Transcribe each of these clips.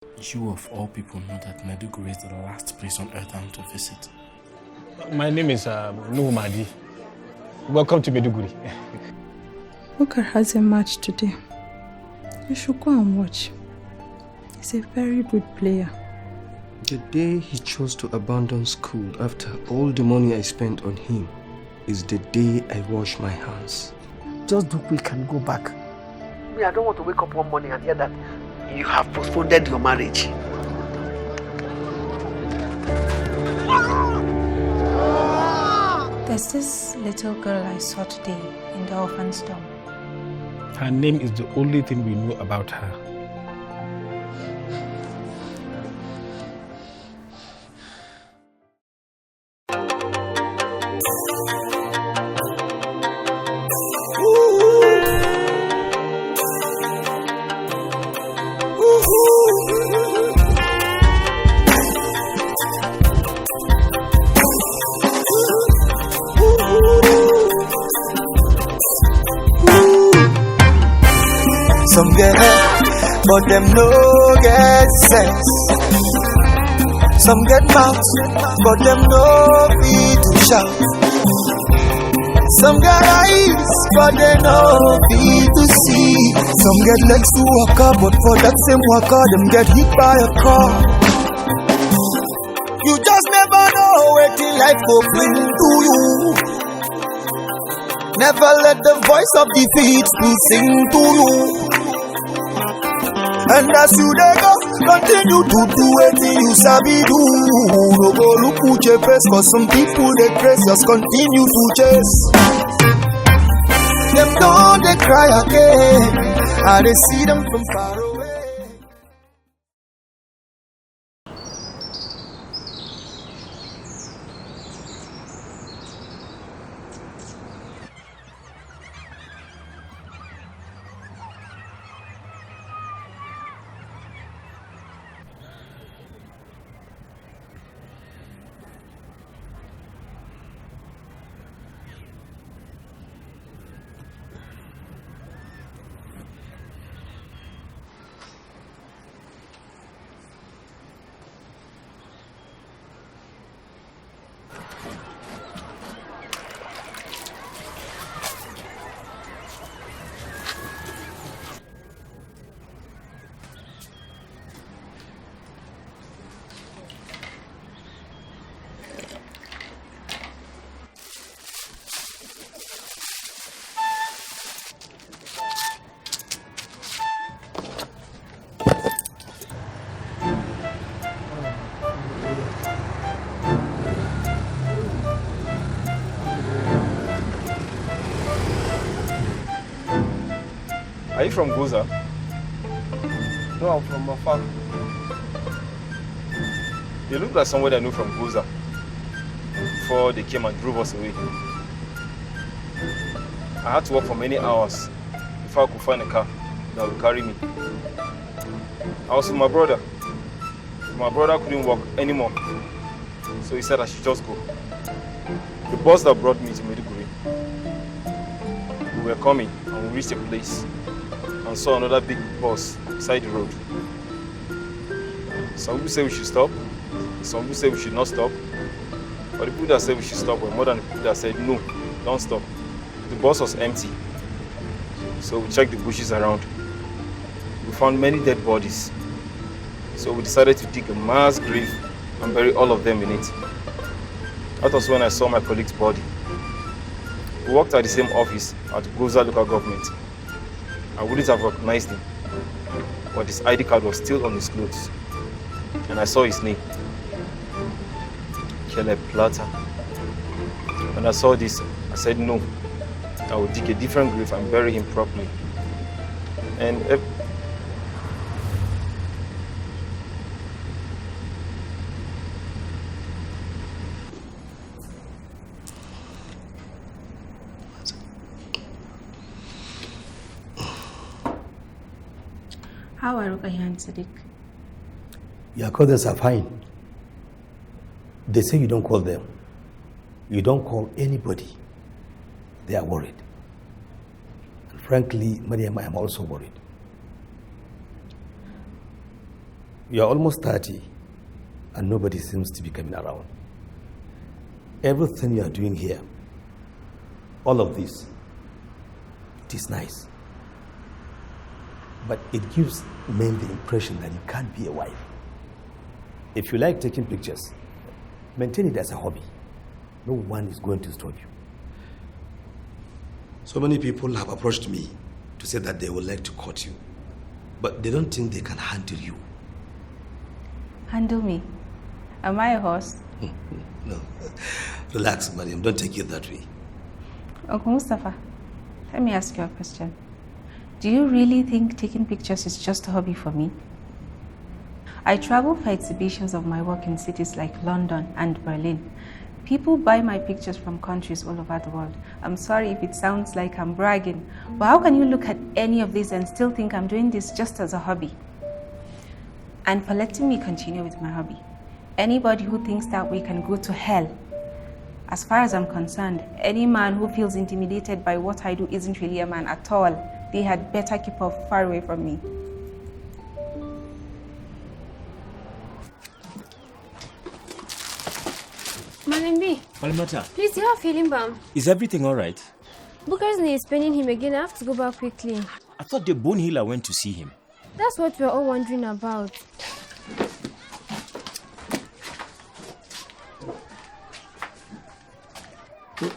You of all people know that Maiduguri is the last place on earth I want to visit. My name is Nuhu Mahdi. Welcome to Maiduguri. Bukar has a match today. You should go and watch. He's a very good player. The day he chose to abandon school after all the money I spent on him is the day I wash my hands. Just do quick and go back. Me, I don't want to wake up one morning and hear that you have postponed your marriage. There's this little girl I saw today in the orphan's dorm. Her name is the only thing we know about her. Some get head, but them no get sense. Some get mouth, but them no feet to shout. Some get eyes, but they no feet to see. Some get legs to walk up, but for that same walker, them get hit by a car. You just never know what the life will bring to you. Never let the voice of defeat to sing to you. And as you go, continue to do anything you sabi do. No go look at your face, cause some people they praise, just continue to chase. Them don't they cry again, and they see them from far away. Are you from Goza? No, I'm from Afar. You look like someone I knew from Goza before they came and drove us away. I had to walk for many hours before I could find a car that would carry me. I was with my brother. My brother couldn't walk anymore, so he said I should just go. The bus that brought me to Maiduguri, we were coming and we reached a place and saw another big bus beside the road. Some people say we should stop, some people say we should not stop, but the people that said we should stop were more than the people that said no, don't stop. The bus was empty, so we checked the bushes around. We found many dead bodies, so we decided to dig a mass grave and bury all of them in it. That was when I saw my colleague's body. We worked at the same office at Goza local government. I wouldn't have recognized him, but his ID card was still on his clothes, and I saw his name, Caleb Plata. When I saw this, I said no, I would dig a different grave and bury him properly. And How are Rukaya and Sadiq? Your brothers are fine. They say you don't call them. You don't call anybody. They are worried. And frankly, Mariam, I am also worried. You're almost 30 and nobody seems to be coming around. Everything you are doing here, all of this, it is nice. But it gives men the impression that you can't be a wife. If you like taking pictures, maintain it as a hobby. No one is going to stop you. So many people have approached me to say that they would like to court you, but they don't think they can handle you. Handle me? Am I a horse? No. Relax, Mariam. Don't take it that way. Uncle Mustafa, let me ask you a question. Do you really think taking pictures is just a hobby for me? I travel for exhibitions of my work in cities like London and Berlin. People buy my pictures from countries all over the world. I'm sorry if it sounds like I'm bragging, but how can you look at any of this and still think I'm doing this just as a hobby? And for letting me continue with my hobby, anybody who thinks that way can go to hell. As far as I'm concerned, any man who feels intimidated by what I do isn't really a man at all. They had better keep far away from me. Madam B, Malimata, please, you have feeling balm. is everything alright? Booker's knee is paining him again. I have to go back quickly. I thought the bone healer went to see him. That's what we're all wondering about.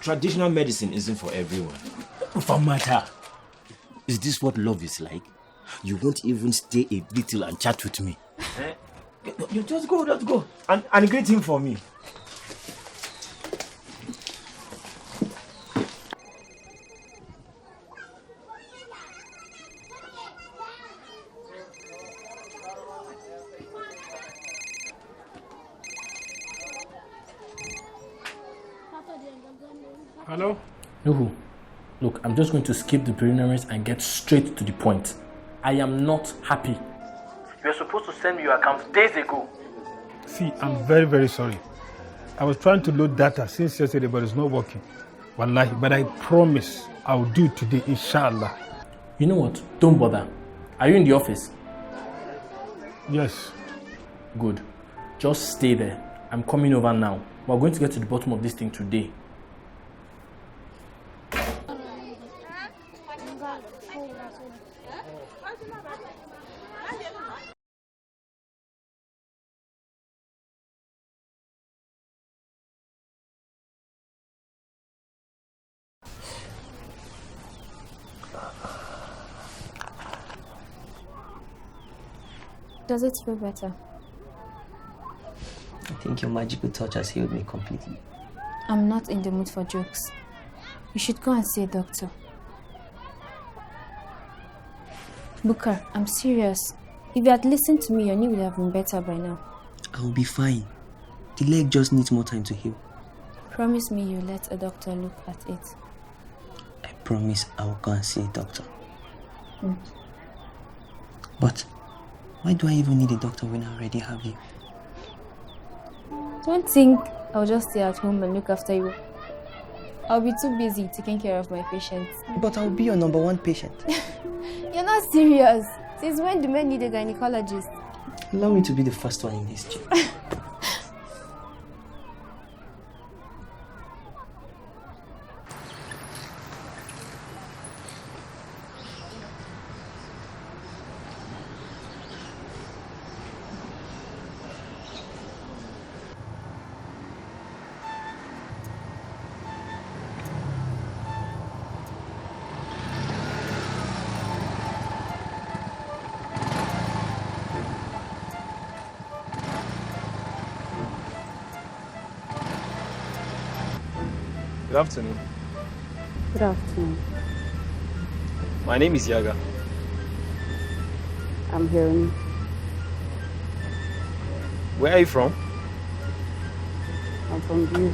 Traditional medicine isn't for everyone. Famata, is this what love is like? You won't even stay a little and chat with me. You just go. And greet him for me. Hello? Nuhu, look, I'm just going to skip the preliminaries and get straight to the point. I am not happy. You were supposed to send me your account days ago. See, I'm very, very sorry. I was trying to load data since yesterday, but it's not working. Wallahi, but I promise I will do it today, inshallah. You know what? Don't bother. Are you in the office? Yes. Good. Just stay there. I'm coming over now. We're going to get to the bottom of this thing today. Does it feel better? I think your magical touch has healed me completely. I'm not in the mood for jokes. You should go and see a doctor. Booker, I'm serious. If you had listened to me, your knee would have been better by now. I will be fine. The leg just needs more time to heal. Promise me you'll let a doctor look at it. I promise I will go and see a doctor. Mm. But why do I even need a doctor when I already have you? Don't think I'll just stay at home and look after you. I'll be too busy taking care of my patients. But I'll be your number one patient. You're not serious. Since when do men need a gynecologist? Allow me to be the first one in history. Good afternoon. Good afternoon. My name is Yaga. I'm hearing. Where are you from? I'm from you.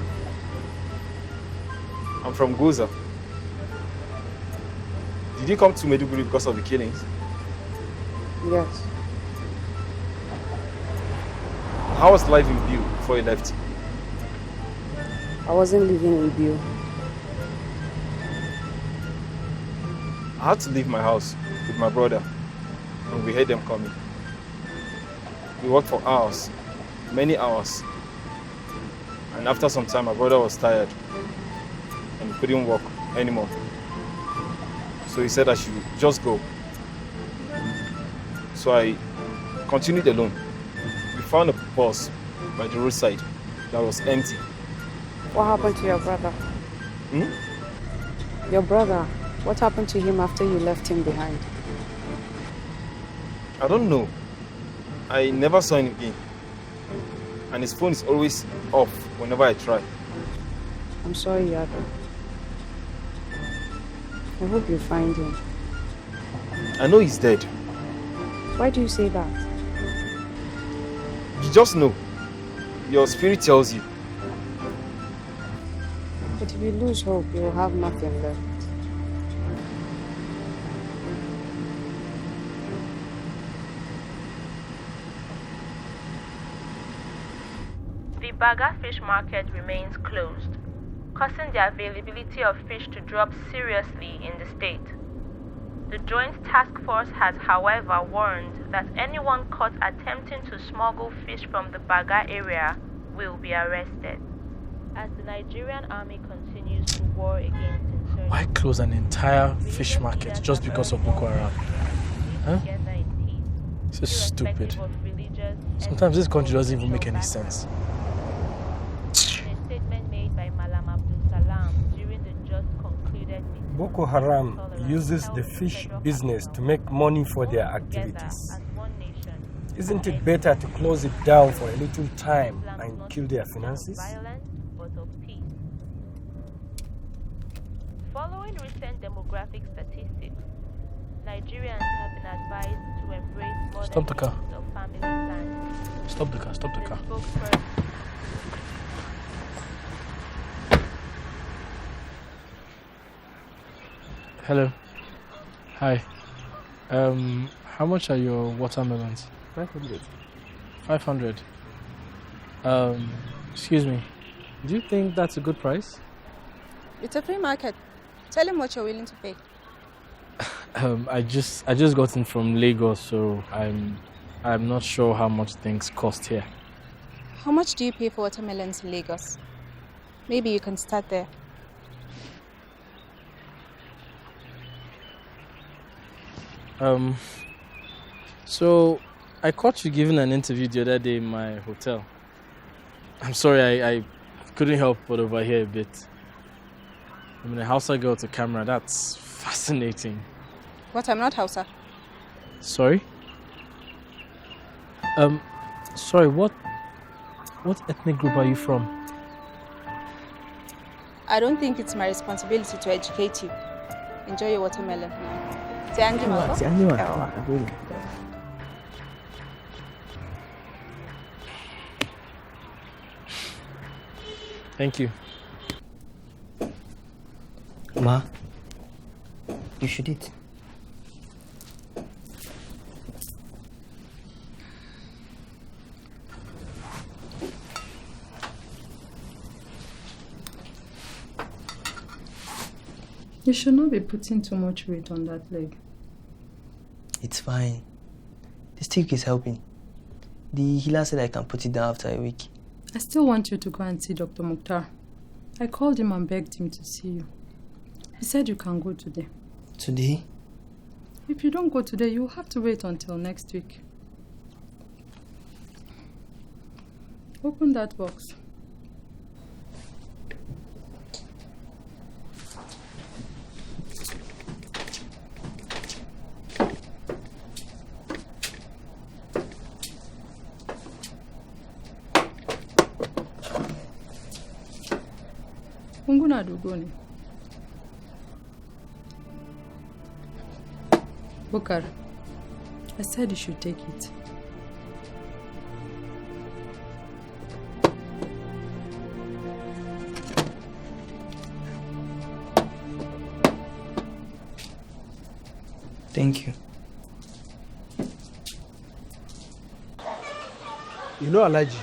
I'm from Goza. Did you come to Maiduguri because of the killings? Yes. How was life in Biu before you left? I wasn't living in Biu. I had to leave my house with my brother and we heard them coming. We worked for hours, many hours. And after some time, my brother was tired and he couldn't walk anymore. So he said I should just go. So I continued alone. We found a bus by the roadside that was empty. What happened to your brother? Your brother, what happened to him after you left him behind? I don't know. I never saw him again. And his phone is always off whenever I try. I'm sorry, Yado. I hope you find him. I know he's dead. Why do you say that? You just know. Your spirit tells you. But if you lose hope, you will have nothing left. The Baga fish market remains closed, causing the availability of fish to drop seriously in the state. The Joint Task Force has, however, warned that anyone caught attempting to smuggle fish from the Baga area will be arrested. As the Nigerian army continues to war against insurgency. Why close an entire fish market just because of Boko Haram? Huh? This is stupid. Sometimes this country doesn't even make any sense. Boko Haram uses the fish business to make money for their activities. Isn't it better to close it down for a little time and kill their finances? Following recent demographic statistics, Nigerians have been advised to embrace modern Stop the car. uses of family planning. Stop the car, stop the car. Hello. Hi. How much are your watermelons? 500. 500. Excuse me. Do you think that's a good price? It's a free market. Tell him what you're willing to pay. I just got in from Lagos, so I'm not sure how much things cost here. How much do you pay for watermelons in Lagos? Maybe you can start there. So I caught you giving an interview the other day in my hotel. I'm sorry, I couldn't help but overhear a bit. I mean, a Hausa girl to camera, that's fascinating. What, I'm not Hausa? Sorry? Sorry, what ethnic group are you from? I don't think it's my responsibility to educate you. Enjoy your watermelon. Thank you. Ma, you should eat. You should not be putting too much weight on that leg. It's fine. The stick is helping. The healer said I can put it down after a week. I still want you to go and see Dr. Mukhtar. I called him and begged him to see you. He said you can go today. Today? If you don't go today, you'll have to wait until next week. Open that box. Unguna dugoni. Bukar, I said you should take it. Thank you. You know, Alaji,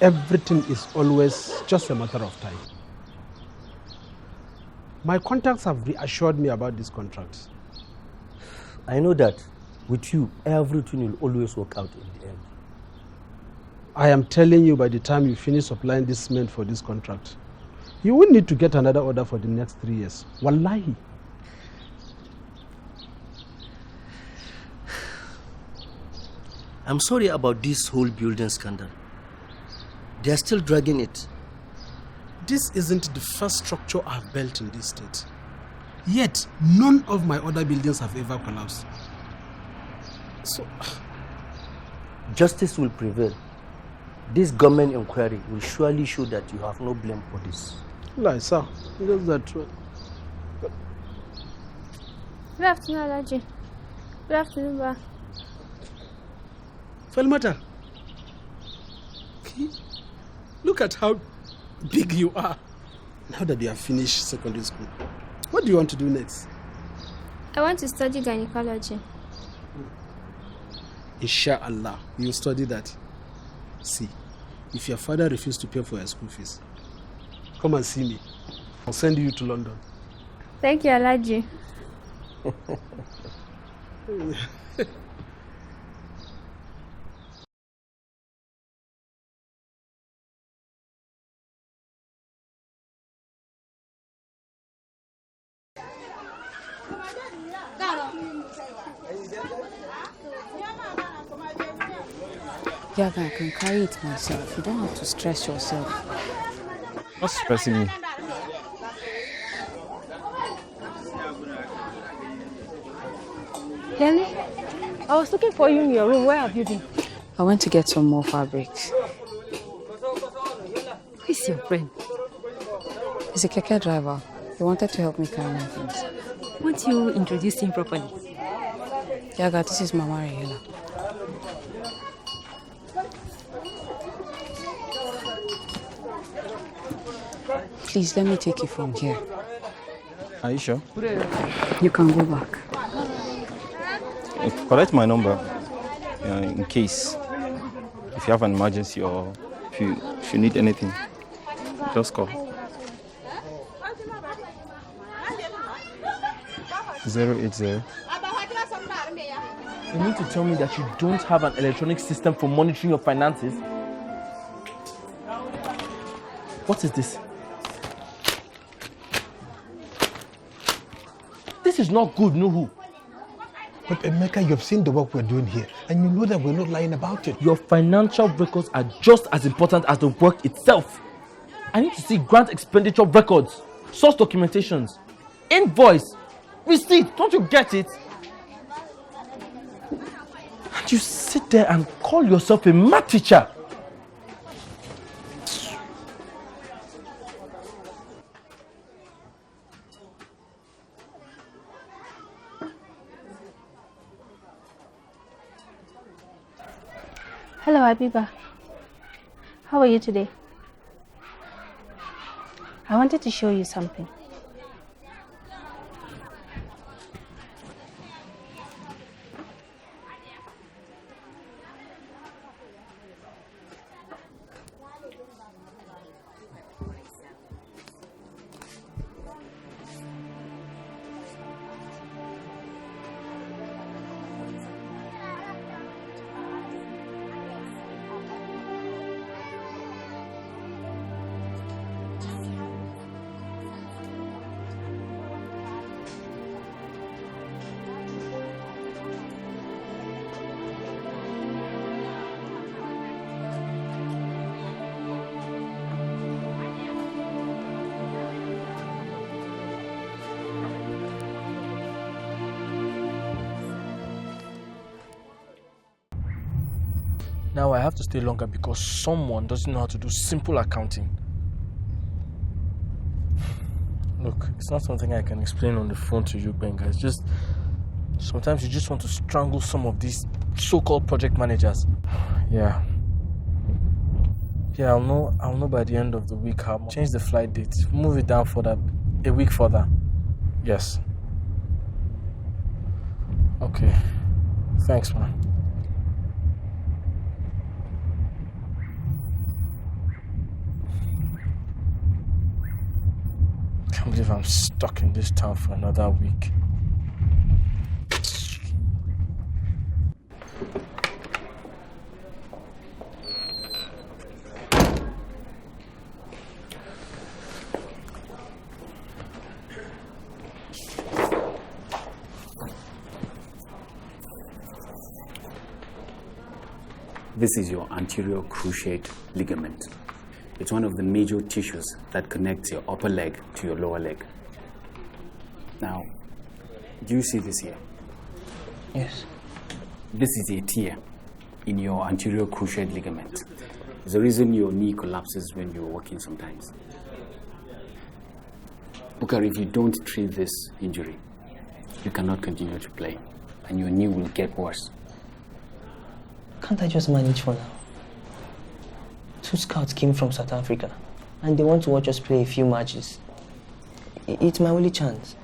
everything is always just a matter of time. My contacts have reassured me about this contract. I know that with you, everything will always work out in the end. I am telling you, by the time you finish supplying this cement for this contract, you will need to get another order for the next 3 years. Wallahi. I'm sorry about this whole building scandal. They are still dragging it. This isn't the first structure I've built in this state. Yet, none of my other buildings have ever collapsed. So, justice will prevail. This government inquiry will surely show that you have no blame for this. Like, sir, is that true? Good afternoon, Alaji. Good afternoon, Ba. Falmata, look at how big you are now that you have finished secondary school. What do you want to do next? I want to study gynecology. Inshallah, you'll study that. See, if your father refused to pay for your school fees, come and see me. I'll send you to London. Thank you, Alaji. Yaga, I can carry it myself. You don't have to stress yourself. What's stressing me? Yanni, I was looking for you in your room. Where have you been? I went to get some more fabrics. Who's your friend? He's a keke driver. He wanted to help me carry my things. Won't you introduce him properly? Yaga, this is Mama Rahela. Please, let me take you from here. Are you sure? You can go back. Collect my number in case if you have an emergency or if you need anything, just call. 080. You mean to tell me that you don't have an electronic system for monitoring your finances? What is this? This is not good, Nuhu. But Emeka, you've seen the work we're doing here, and you know that we're not lying about it. Your financial records are just as important as the work itself. I need to see grant expenditure records, source documentations, invoice, receipt. Don't you get it? And you sit there and call yourself a math teacher. Hello, Abiba. How are you today? I wanted to show you something. Now I have to stay longer because someone doesn't know how to do simple accounting. Look, it's not something I can explain on the phone to you, Benga. It's just sometimes you just want to strangle some of these so-called project managers. Yeah, I'll know by the end of the week how much. Change the flight date, move it down further, a week further. Yes. Okay. Thanks, man. I can't believe I'm stuck in this town for another week. This is your anterior cruciate ligament. It's one of the major tissues that connects your upper leg to your lower leg. Now, do you see this here? Yes. This is a tear in your anterior cruciate ligament. It's the reason your knee collapses when you're walking sometimes. Booker, if you don't treat this injury, you cannot continue to play, and your knee will get worse. Can't I just manage for now? 2 scouts came from South Africa, and they want to watch us play a few matches. It's my only chance.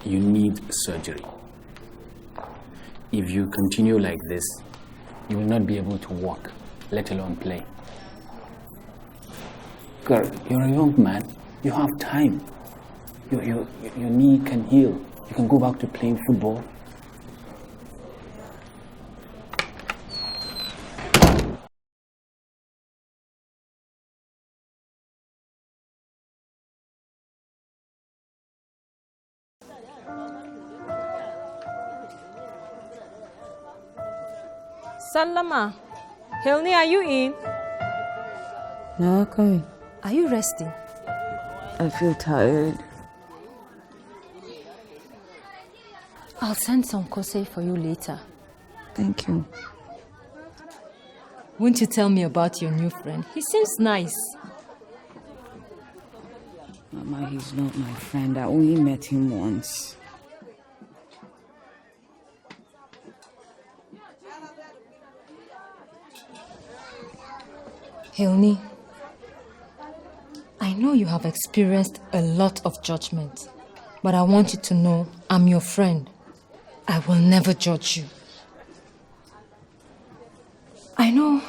You need surgery. If you continue like this, you will not be able to walk, let alone play. Girl, you're a young man. You have time. Your knee can heal. You can go back to playing football. Salama. Helni, are you in? No, coming. Are you resting? I feel tired. I'll send some kose for you later. Thank you. Won't you tell me about your new friend? He seems nice. Mama, he's not my friend. I only met him once. Helni, I know you have experienced a lot of judgment, but I want you to know I'm your friend. I will never judge you. I know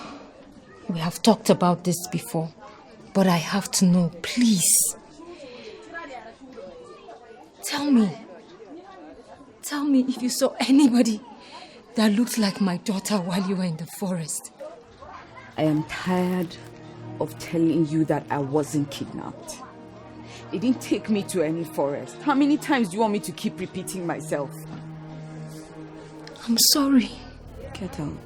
we have talked about this before, but I have to know, please. Tell me if you saw anybody that looked like my daughter while you were in the forest. I am tired of telling you that I wasn't kidnapped. They didn't take me to any forest. How many times do you want me to keep repeating myself? I'm sorry. Get out.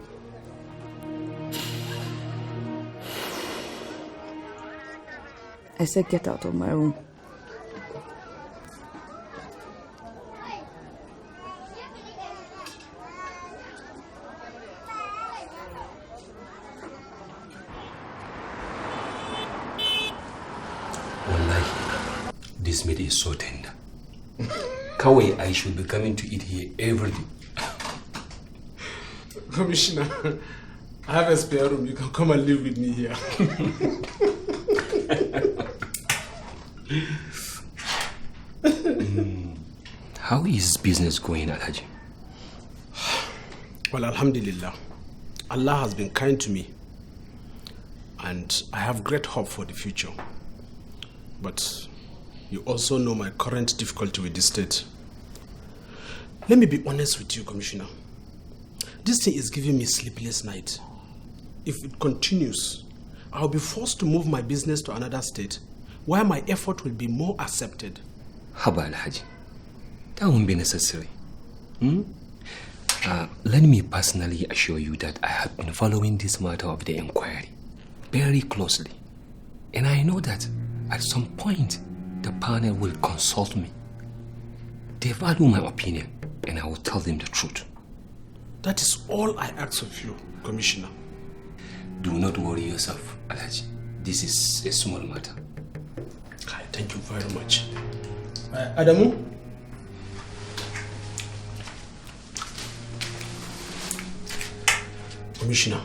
I said get out of my room. This meat is so tender. Kawai, I should be coming to eat here every day. Commissioner, I have a spare room. You can come and live with me here. How is business going, Alhaji? Well, Alhamdulillah. Allah has been kind to me. And I have great hope for the future. But you also know my current difficulty with the state. Let me be honest with you, Commissioner. This thing is giving me sleepless nights. If it continues, I'll be forced to move my business to another state where my effort will be more accepted. Haba Alhaji, that won't be necessary. Let me personally assure you that I have been following this matter of the inquiry very closely. And I know that at some point, the panel will consult me. They value my opinion, and I will tell them the truth. That is all I ask of you, Commissioner. Do not worry yourself, Alhaji. This is a small matter. Thank you very much. Adamu? Commissioner,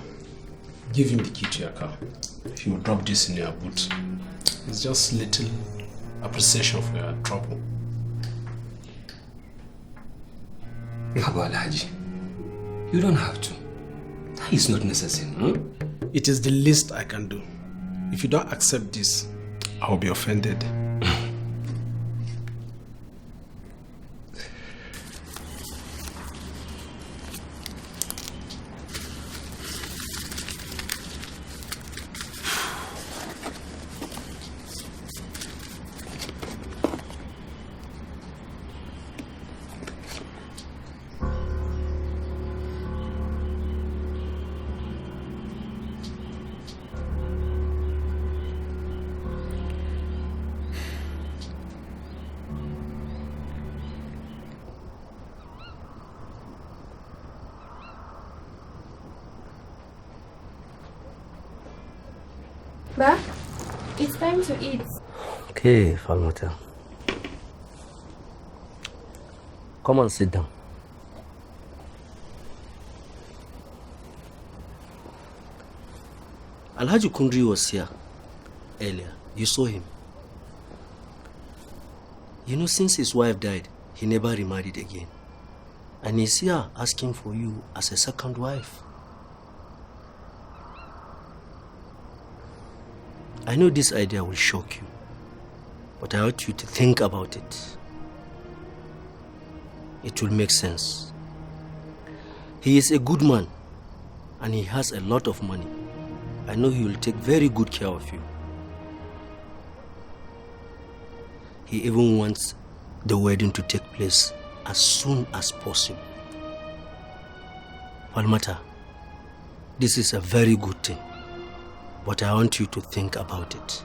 give him the key to your car. If you drop this in your boot, it's just little appreciation for your trouble. Haba Alhaji, you don't have to. That is not necessary. It is the least I can do. If you don't accept this, I will be offended. Ba, it's time to eat. Okay, Falmata. Come and sit down. Alhaji Kundri was here earlier. You saw him. You know, since his wife died, he never remarried again. And he's here asking for you as a second wife. I know this idea will shock you, but I want you to think about it. It will make sense. He is a good man, and he has a lot of money. I know he will take very good care of you. He even wants the wedding to take place as soon as possible. Falmata, this is a very good thing, but I want you to think about it.